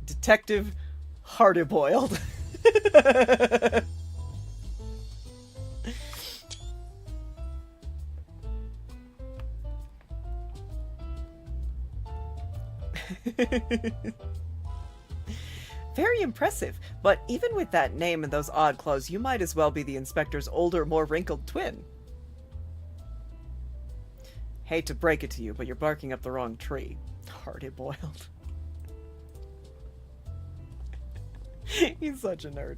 Detective Hardy-boiled. Very impressive, but even with that name and those odd clothes, you might as well be the inspector's older, more wrinkled twin. Hate to break it to you, but you're barking up the wrong tree. Hardy-boiled. He's such a nerd.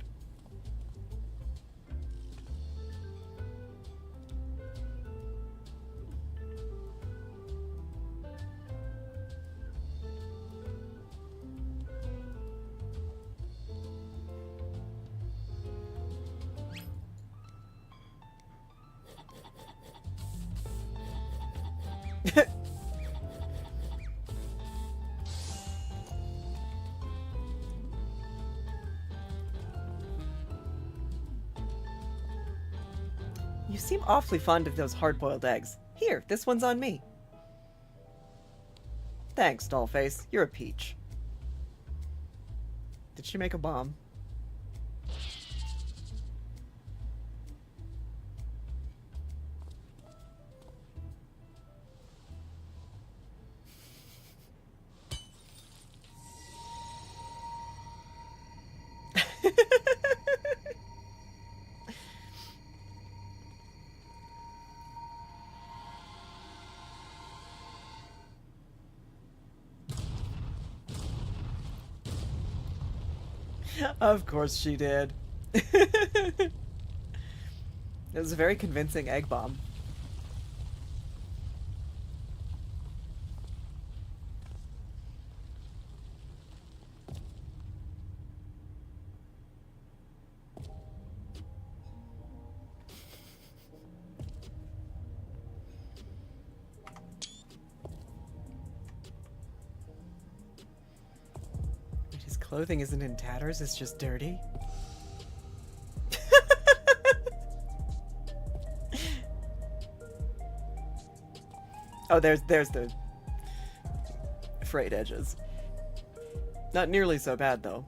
You seem awfully fond of those hard-boiled eggs. Here, this one's on me. Thanks, Dollface. You're a peach. Did she make a bomb? Of course she did. It was a very convincing egg bomb. His clothing isn't in tatters, it's just dirty. Oh, there's the frayed edges. Not nearly so bad, though.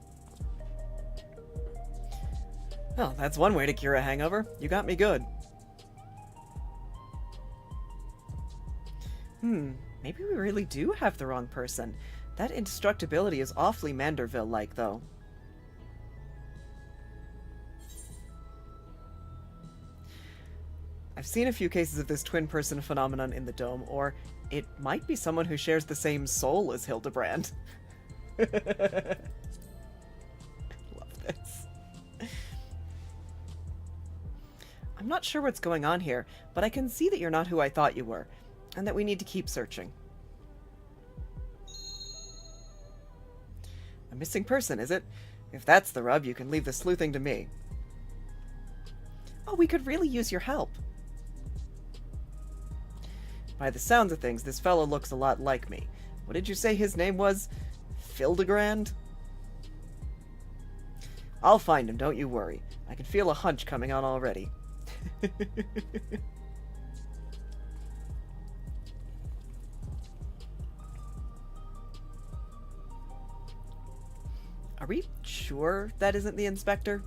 Well, that's one way to cure a hangover. You got me good. Maybe we really do have the wrong person. That indestructibility is awfully Manderville-like, though. I've seen a few cases of this twin-person phenomenon in the Dome, or it might be someone who shares the same soul as Hildebrand. Love this. I'm not sure what's going on here, but I can see that you're not who I thought you were, and that we need to keep searching. A missing person, is it? If that's the rub, you can leave the sleuthing to me. Oh, we could really use your help. By the sounds of things, this fellow looks a lot like me. What did you say his name was? Hildegrand? I'll find him, don't you worry. I can feel a hunch coming on already. Are we sure that isn't the inspector?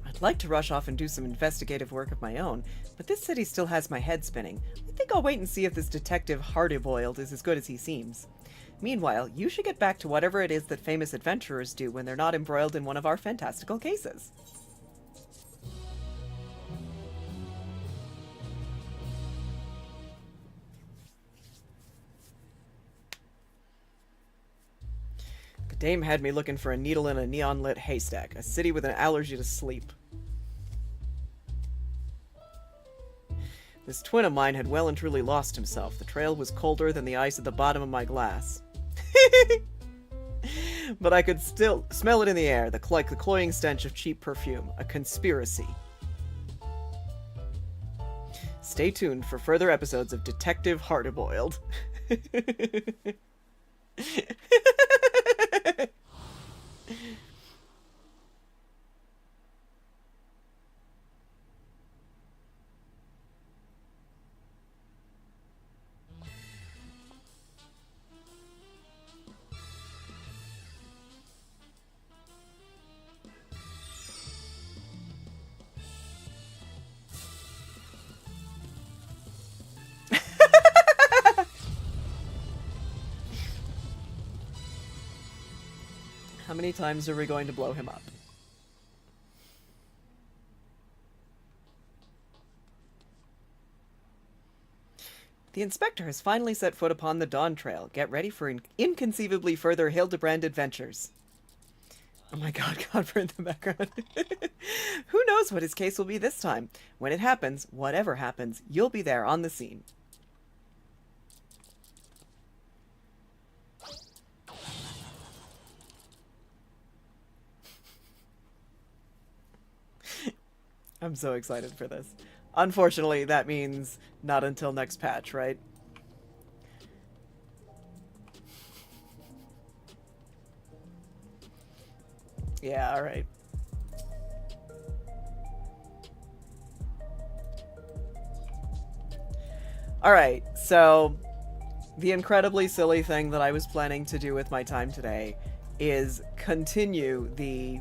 I'd like to rush off and do some investigative work of my own, but this city still has my head spinning. I think I'll wait and see if this detective Hardy-boiled is as good as he seems. Meanwhile, you should get back to whatever it is that famous adventurers do when they're not embroiled in one of our fantastical cases. The dame had me looking for a needle in a neon-lit haystack, a city with an allergy to sleep. This twin of mine had well and truly lost himself. The trail was colder than the ice at the bottom of my glass. But I could still smell it in the air, like the cloying stench of cheap perfume. A conspiracy. Stay tuned for further episodes of Detective Hardboiled. How many times are we going to blow him up? The inspector has finally set foot upon the Dawn Trail. Get ready for inconceivably further Hildebrand adventures. Oh my god, Godfrey in the background. Who knows what his case will be this time? When it happens, whatever happens, you'll be there on the scene. I'm so excited for this. Unfortunately, that means not until next patch, right? Yeah, alright. Alright, so the incredibly silly thing that I was planning to do with my time today is continue the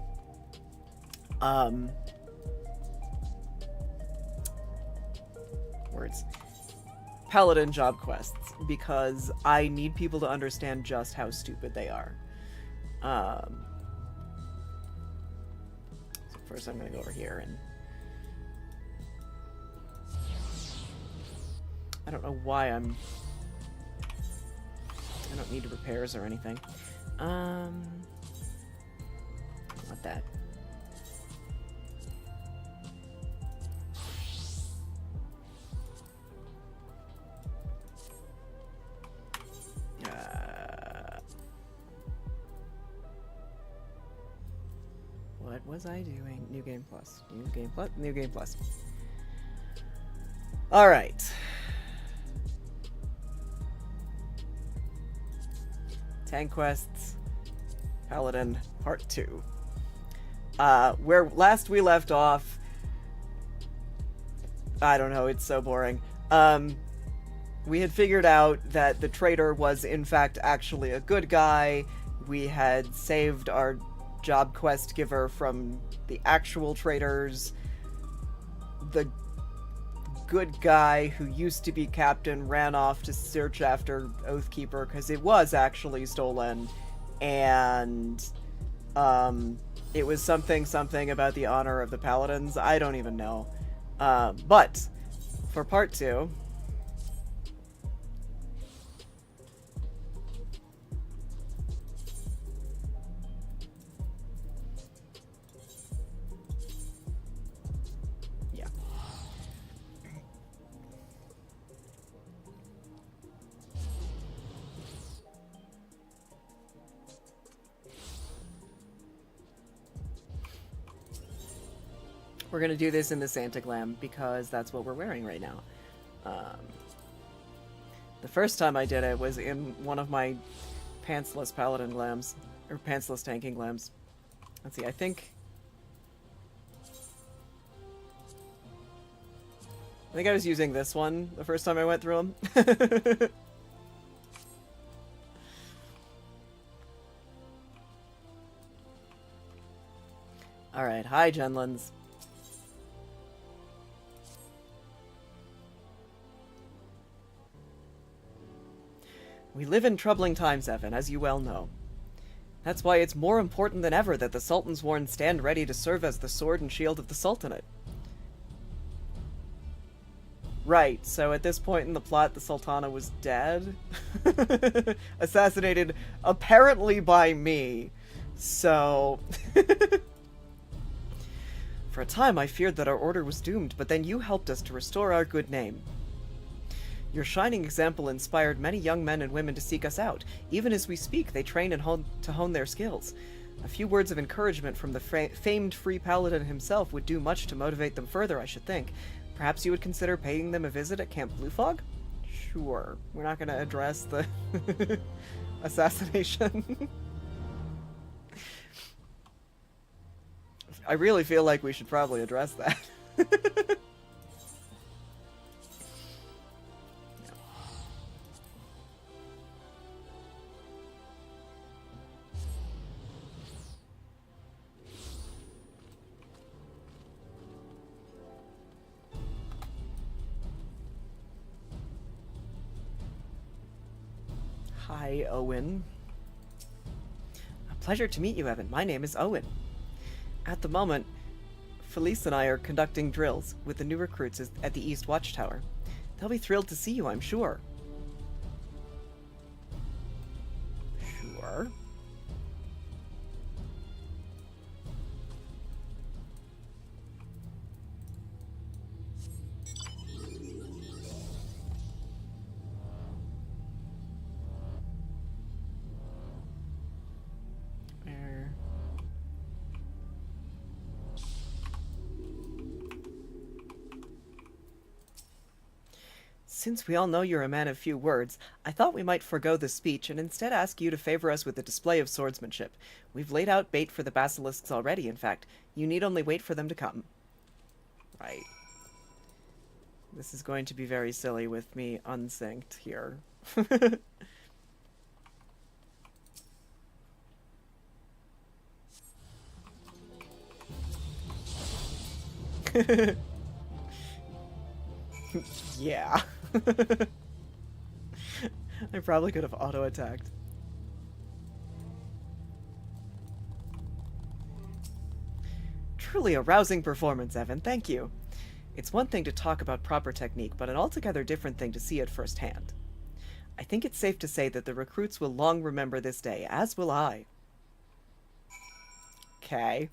Paladin job quests, because I need people to understand just how stupid they are. So first I'm going to go over here and... I don't know why I don't need repairs or anything. Not that. What was I doing? New game plus. New game plus. New game plus. Alright. 10 quests. Paladin Part 2. Where last we left off... I don't know, it's so boring. We had figured out that the traitor was in fact actually a good guy. We had saved our job quest giver from the actual traitors. The good guy who used to be captain ran off to search after Oathkeeper because it was actually stolen, and it was something about the honor of the paladins. I don't even know. But for part 2, we're going to do this in the Santa Glam because that's what we're wearing right now. The first time I did it was in one of my pantsless paladin glams, or pantsless tanking glams. Let's see, I think I was using this one the first time I went through them. Alright, hi Genlands. We live in troubling times, Evan, as you well know. That's why it's more important than ever that the Sultan's Warren stand ready to serve as the sword and shield of the Sultanate. Right, so at this point in the plot, the Sultana was dead. Assassinated, apparently by me. So... For a time, I feared that our order was doomed, but then you helped us to restore our good name. Your shining example inspired many young men and women to seek us out. Even as we speak, they train and hone their skills. A few words of encouragement from the famed Free Paladin himself would do much to motivate them further, I should think. Perhaps you would consider paying them a visit at Camp Blue Fog? Sure. We're not going to address the assassination. I really feel like we should probably address that. Hi, Owen. A pleasure to meet you, Evan. My name is Owen. At the moment, Felice and I are conducting drills with the new recruits at the East Watchtower. They'll be thrilled to see you, I'm sure. Sure. Since we all know you're a man of few words, I thought we might forego the speech and instead ask you to favor us with a display of swordsmanship. We've laid out bait for the basilisks already, in fact. You need only wait for them to come. Right. This is going to be very silly with me unsynced here. Yeah. I probably could have auto-attacked. Truly a rousing performance, Evan. Thank you. It's one thing to talk about proper technique, but an altogether different thing to see it firsthand. I think it's safe to say that the recruits will long remember this day, as will I. Okay.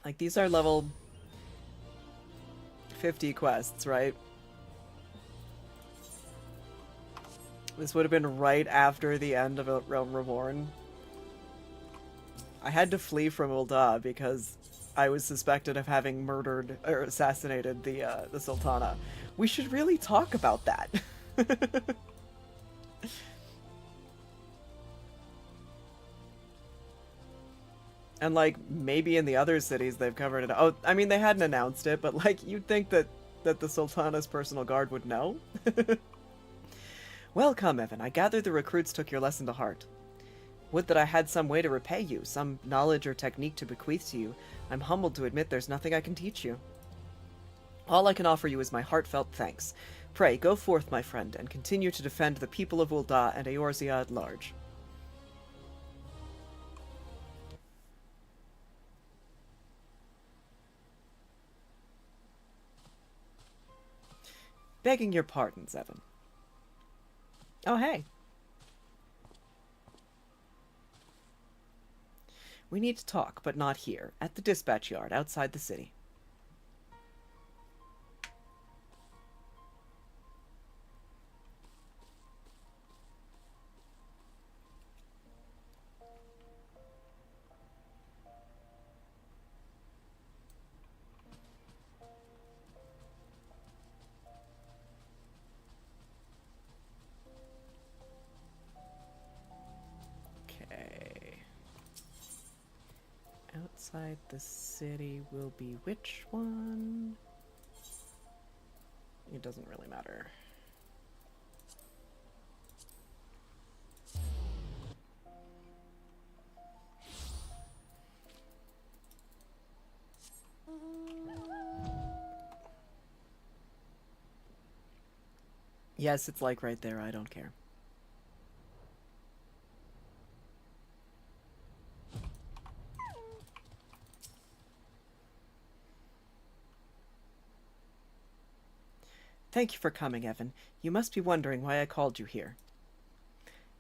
Like, these are level 50 quests, right? This would have been right after the end of Realm Reborn. I had to flee from Ul'dah because I was suspected of having murdered or assassinated the Sultana. We should really talk about that. And, like, maybe in the other cities they've covered it. Oh, I mean, they hadn't announced it, but, like, you'd think that the Sultana's personal guard would know. Welcome, Evan. I gather the recruits took your lesson to heart. Would that I had some way to repay you, some knowledge or technique to bequeath to you. I'm humbled to admit there's nothing I can teach you. All I can offer you is my heartfelt thanks. Pray, go forth, my friend, and continue to defend the people of Ul'dah and Eorzea at large. Begging your pardons, Evan. Oh, hey. We need to talk, but not here. At the dispatch yard, outside the city. Outside the city will be which one? It doesn't really matter. Yes, it's like right there. I don't care. Thank you for coming, Evan. You must be wondering why I called you here.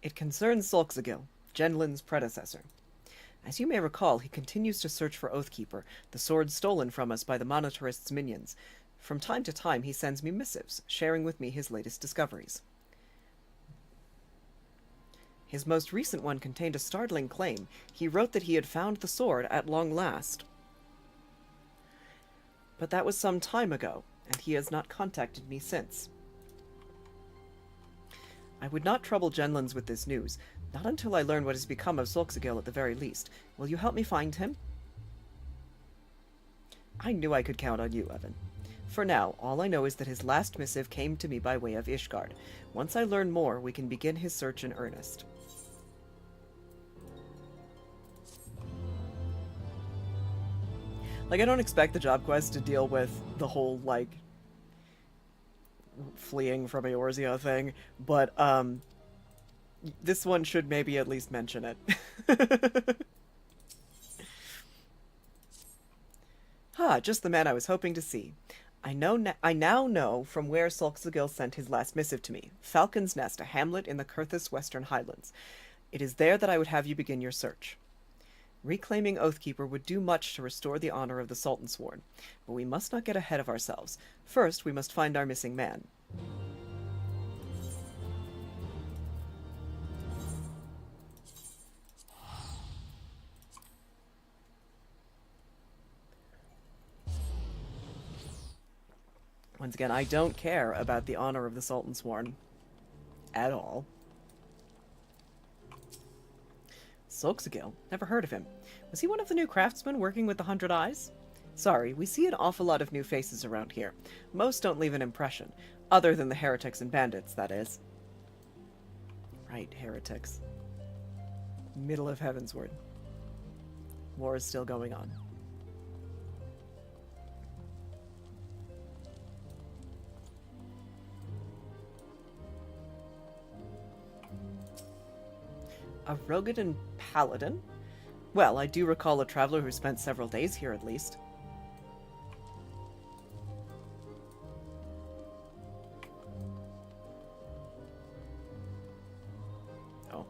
It concerns Solxagil, Genlin's predecessor. As you may recall, he continues to search for Oathkeeper, the sword stolen from us by the Monetarist's minions. From time to time he sends me missives, sharing with me his latest discoveries. His most recent one contained a startling claim. He wrote that he had found the sword at long last. But that was some time ago, and he has not contacted me since. I would not trouble Genlands with this news, not until I learn what has become of Solxagil at the very least. Will you help me find him? I knew I could count on you, Evan. For now, all I know is that his last missive came to me by way of Ishgard. Once I learn more, we can begin his search in earnest. Like, I don't expect the job quest to deal with the whole, like, fleeing from Eorzea thing, but, this one should maybe at least mention it. Just the man I was hoping to see. I now know from where Solxagil sent his last missive to me. Falcon's Nest, a hamlet in the Kurthus Western Highlands. It is there that I would have you begin your search. Reclaiming Oathkeeper would do much to restore the honor of the Sultansworn, but we must not get ahead of ourselves. First, we must find our missing man. Once again, I don't care about the honor of the Sultansworn at all. Solxagil? Never heard of him. Was he one of the new craftsmen working with the 100 Eyes? Sorry, we see an awful lot of new faces around here. Most don't leave an impression. Other than the heretics and bandits, that is. Right, heretics. Middle of Heavensward. War is still going on. A Rogadan paladin? Well, I do recall a traveler who spent several days here at least. Oh.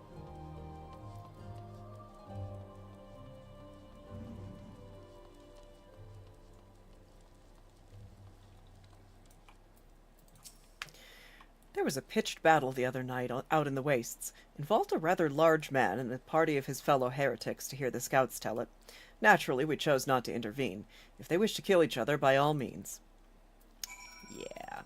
There was a pitched battle the other night out in the wastes. Involved a rather large man and a party of his fellow heretics, to hear the scouts tell it. Naturally, we chose not to intervene. If they wish to kill each other, by all means. Yeah.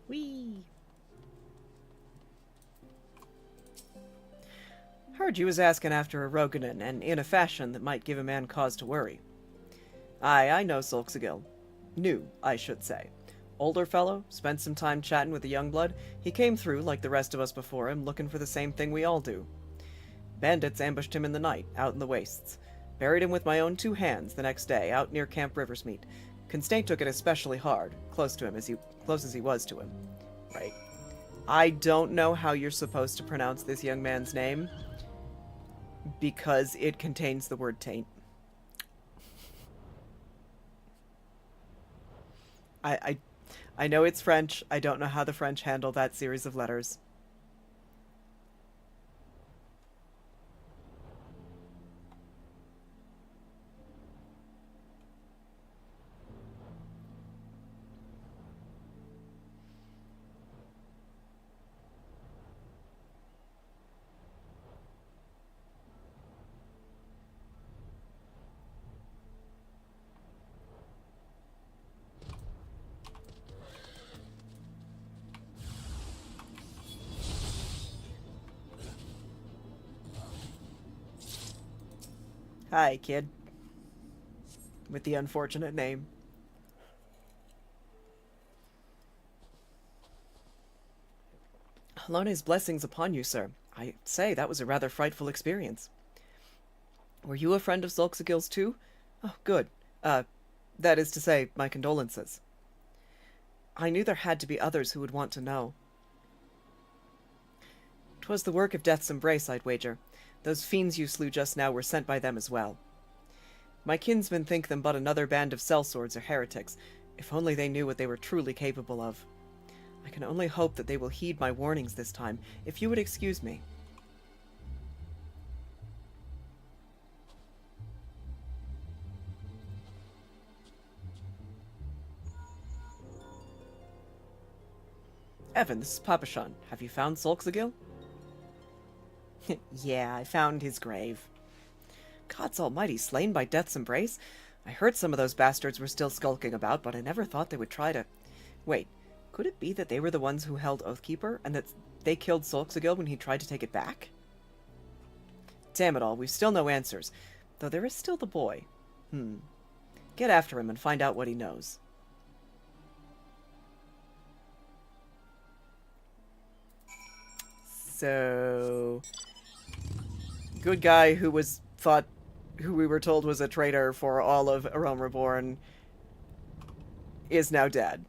Whee! Heard you was asking after a Rogadan, and in a fashion that might give a man cause to worry. Aye, I know Solxagil. New, I should say. Older fellow, spent some time chatting with the young blood. He came through, like the rest of us before him, looking for the same thing we all do. Bandits ambushed him in the night, out in the wastes. Buried him with my own 2 hands the next day, out near Camp Riversmeet. Constante took it especially hard, close as he was to him. Right. I don't know how you're supposed to pronounce this young man's name, because it contains the word taint. I know it's French. I don't know how the French handle that series of letters. Hi, kid. With the unfortunate name. Alone's blessings upon you, sir. I say, that was a rather frightful experience. Were you a friend of Solxagil's too? Oh, good. That is to say, my condolences. I knew there had to be others who would want to know. 'Twas the work of Death's Embrace, I'd wager. Those fiends you slew just now were sent by them as well. My kinsmen think them but another band of sellswords or heretics. If only they knew what they were truly capable of. I can only hope that they will heed my warnings this time, if you would excuse me. Evan, this is Papashan. Have you found Solxagil? Yeah, I found his grave. Gods almighty, slain by Death's Embrace? I heard some of those bastards were still skulking about, but I never thought they would try to... Wait, could it be that they were the ones who held Oathkeeper, and that they killed Solxagil when he tried to take it back? Damn it all, we've still no answers. Though there is still the boy. Get after him and find out what he knows. So... Good guy who we were told was a traitor for all of A Realm Reborn is now dead.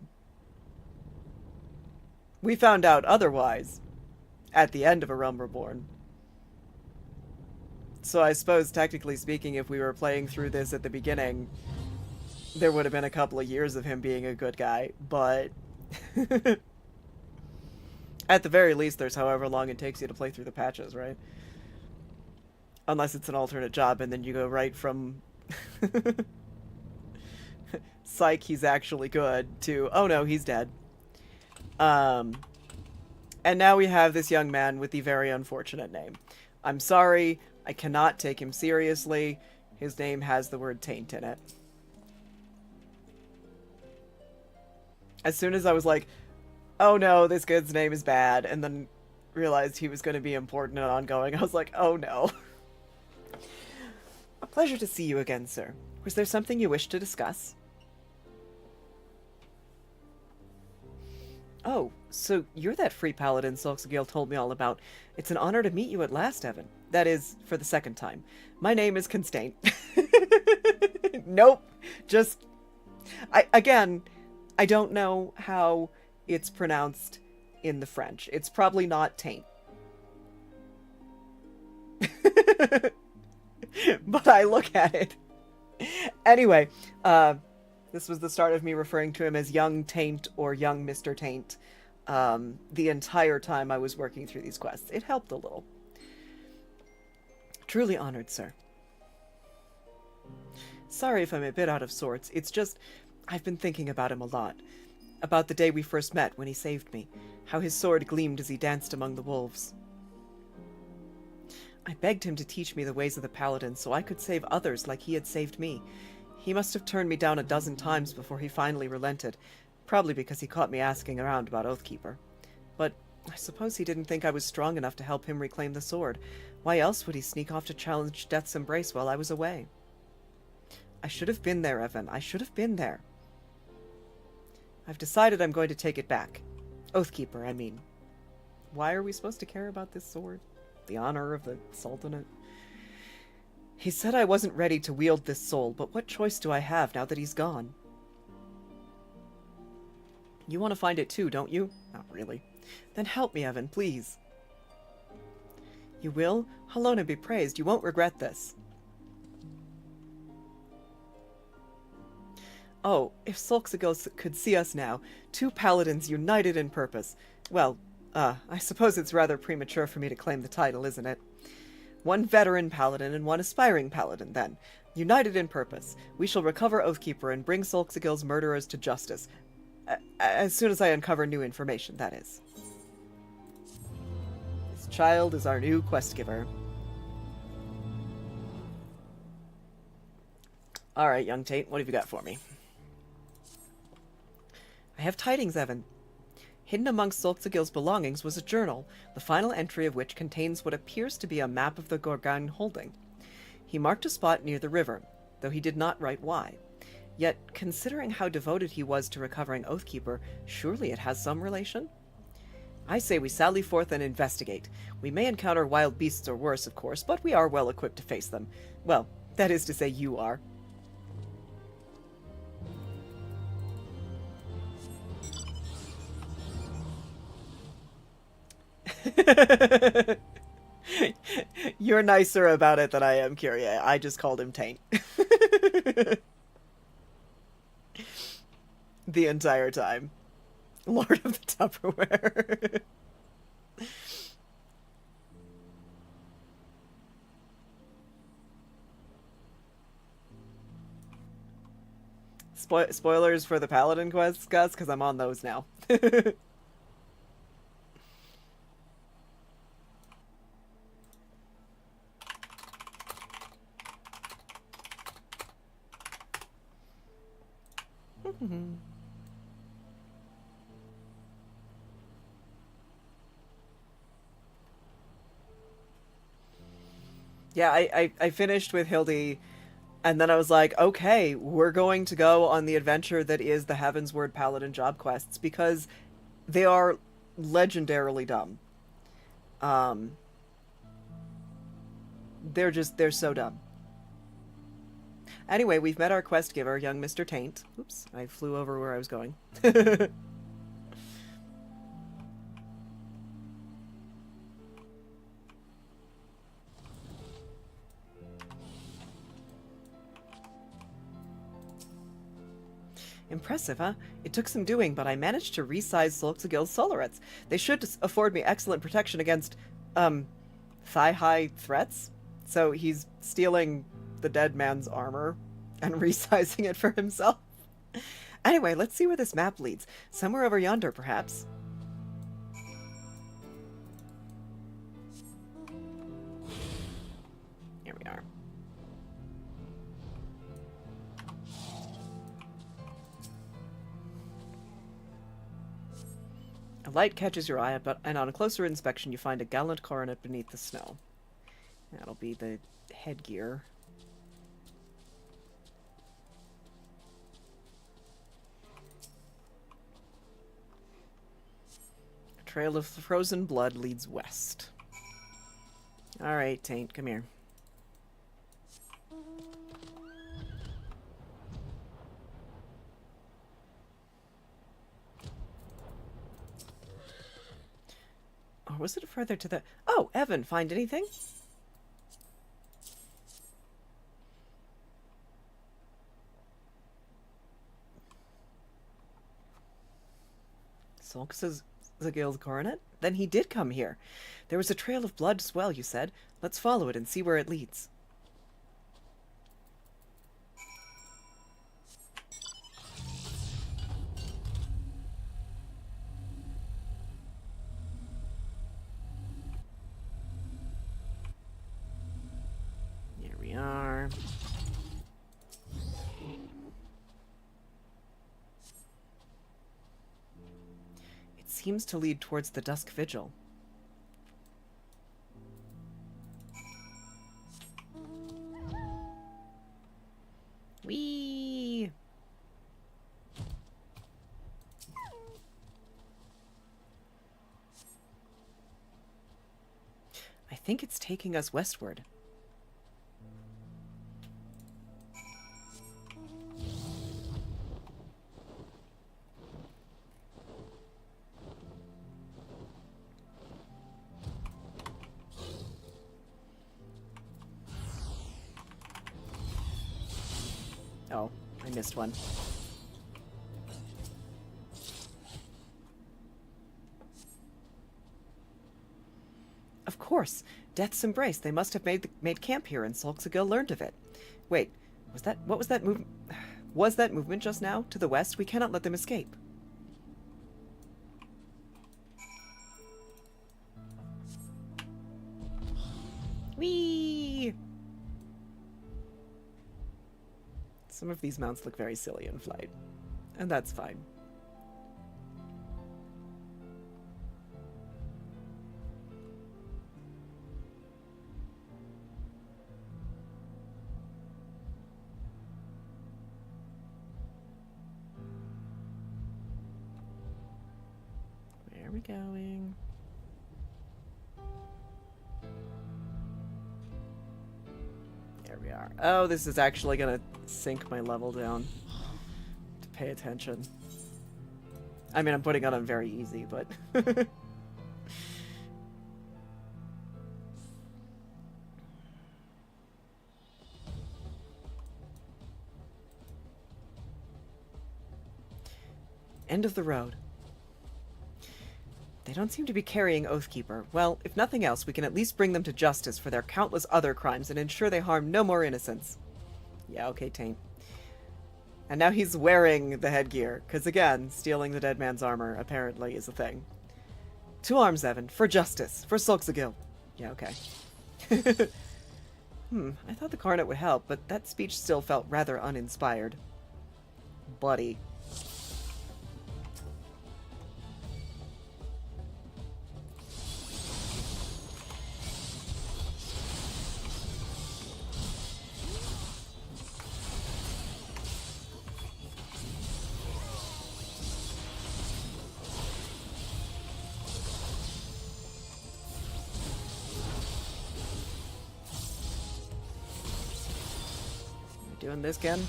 We found out otherwise at the end of A Realm Reborn. So I suppose, technically speaking, if we were playing through this at the beginning, there would have been a couple of years of him being a good guy, but... At the very least, there's however long it takes you to play through the patches, right? Unless it's an alternate job, and then you go right from... Psych, he's actually good, to, oh no, he's dead. And now we have this young man with the very unfortunate name. I'm sorry, I cannot take him seriously. His name has the word taint in it. As soon as I was like, oh no, this kid's name is bad, and then realized he was going to be important and ongoing, I was like, oh no. A pleasure to see you again, sir. Was there something you wished to discuss? Oh, so you're that free paladin Solxagil told me all about. It's an honor to meet you at last, Evan. That is, for the second time. My name is Constraint. Nope. Just... Again, I don't know how it's pronounced in the French. It's probably not taint. But I look at it. Anyway, this was the start of me referring to him as Young Taint or Young Mr. Taint the entire time I was working through these quests. It helped a little. Truly honored, sir. Sorry if I'm a bit out of sorts. It's just, I've been thinking about him a lot. About the day we first met when he saved me. How his sword gleamed as he danced among the wolves. I begged him to teach me the ways of the paladin so I could save others like he had saved me. He must have turned me down a dozen times before he finally relented, probably because he caught me asking around about Oathkeeper. But I suppose he didn't think I was strong enough to help him reclaim the sword. Why else would he sneak off to challenge Death's Embrace while I was away? I should have been there, Evan. I should have been there. I've decided I'm going to take it back. Oathkeeper, I mean. Why are we supposed to care about this sword? The honor of the Sultanate? He said I wasn't ready to wield this soul, but what choice do I have now that he's gone? You want to find it too, don't you? Not really. Then help me, Evan, please. You will? Halona be praised, you won't regret this. Oh, if Solxagil could see us now, two paladins united in purpose. Well, I suppose it's rather premature for me to claim the title, isn't it? One veteran paladin and one aspiring paladin, then. United in purpose. We shall recover Oathkeeper and bring Solxagil's murderers to justice. As soon as I uncover new information, that is. This child is our new quest giver. Alright, young Tate, what have you got for me? I have tidings, Evan. Hidden amongst Solxagil's belongings was a journal, the final entry of which contains what appears to be a map of the Gorgan holding. He marked a spot near the river, though he did not write why. Yet, considering how devoted he was to recovering Oathkeeper, surely it has some relation? I say we sally forth and investigate. We may encounter wild beasts or worse, of course, but we are well equipped to face them. Well, that is to say you are. You're nicer about it than I am, Kyrie. I just called him Taint. The entire time. Lord of the Tupperware. Spoilers for the Paladin quests, Gus, because I'm on those now. Yeah, I finished with Hildy, and then I was like, okay, we're going to go on the adventure that is the Heavensward Paladin job quests, because they are legendarily dumb. Um, they're so dumb. Anyway, we've met our quest giver, young Mr. Taint. Oops, I flew over where I was going. Impressive, huh? It took some doing, but I managed to resize Solxagil's solarets. They should afford me excellent protection against, thigh-high threats. So he's stealing the dead man's armor and resizing it for himself. Anyway, let's see where this map leads. Somewhere over yonder, perhaps. Here we are. A light catches your eye, and on a closer inspection you find a gallant coronet beneath the snow. That'll be the headgear. A trail of frozen blood leads west. Alright, Taint, come here. Or was it further to the... Oh, Evan, find anything? Solxagil's coronet? Then he did come here. There was a trail of blood as well, you said. Let's follow it and see where it leads. Here we are. Seems to lead towards the Dusk Vigil. Whee! I think it's taking us westward. Oh, I missed one. Of course! Death's Embrace. They must have made camp here, and Solxagil learned of it. Wait, what was that move? Was that movement just now? To the west? We cannot let them escape. Whee! Some of these mounts look very silly in flight, and that's fine. Where are we going? There we are. Oh, this is actually gonna sink my level down to pay attention. I mean, I'm putting it on very easy, but... End of the road. They don't seem to be carrying Oathkeeper. Well, if nothing else, we can at least bring them to justice for their countless other crimes and ensure they harm no more innocents. Yeah, okay, Taint. And now he's wearing the headgear, because again, stealing the dead man's armor apparently is a thing. To arms, Evan, for justice, for Solxagil. Yeah, okay. I thought the Coronet would help, but that speech still felt rather uninspired. Buddy. Doing this again?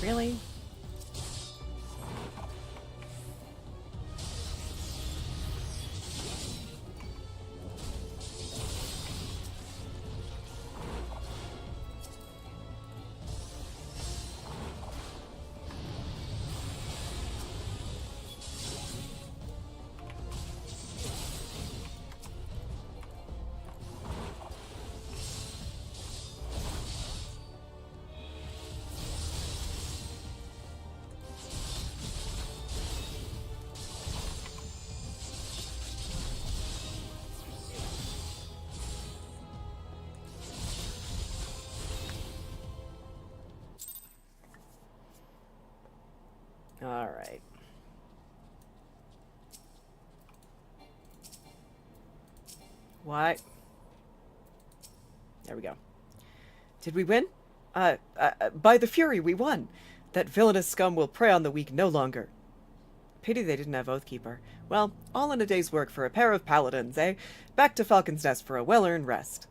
Really? All right. Why? There we go. Did we win? By the Fury, we won. That villainous scum will prey on the weak no longer. Pity they didn't have Oathkeeper. Well, all in a day's work for a pair of paladins, eh? Back to Falcon's Nest for a well-earned rest.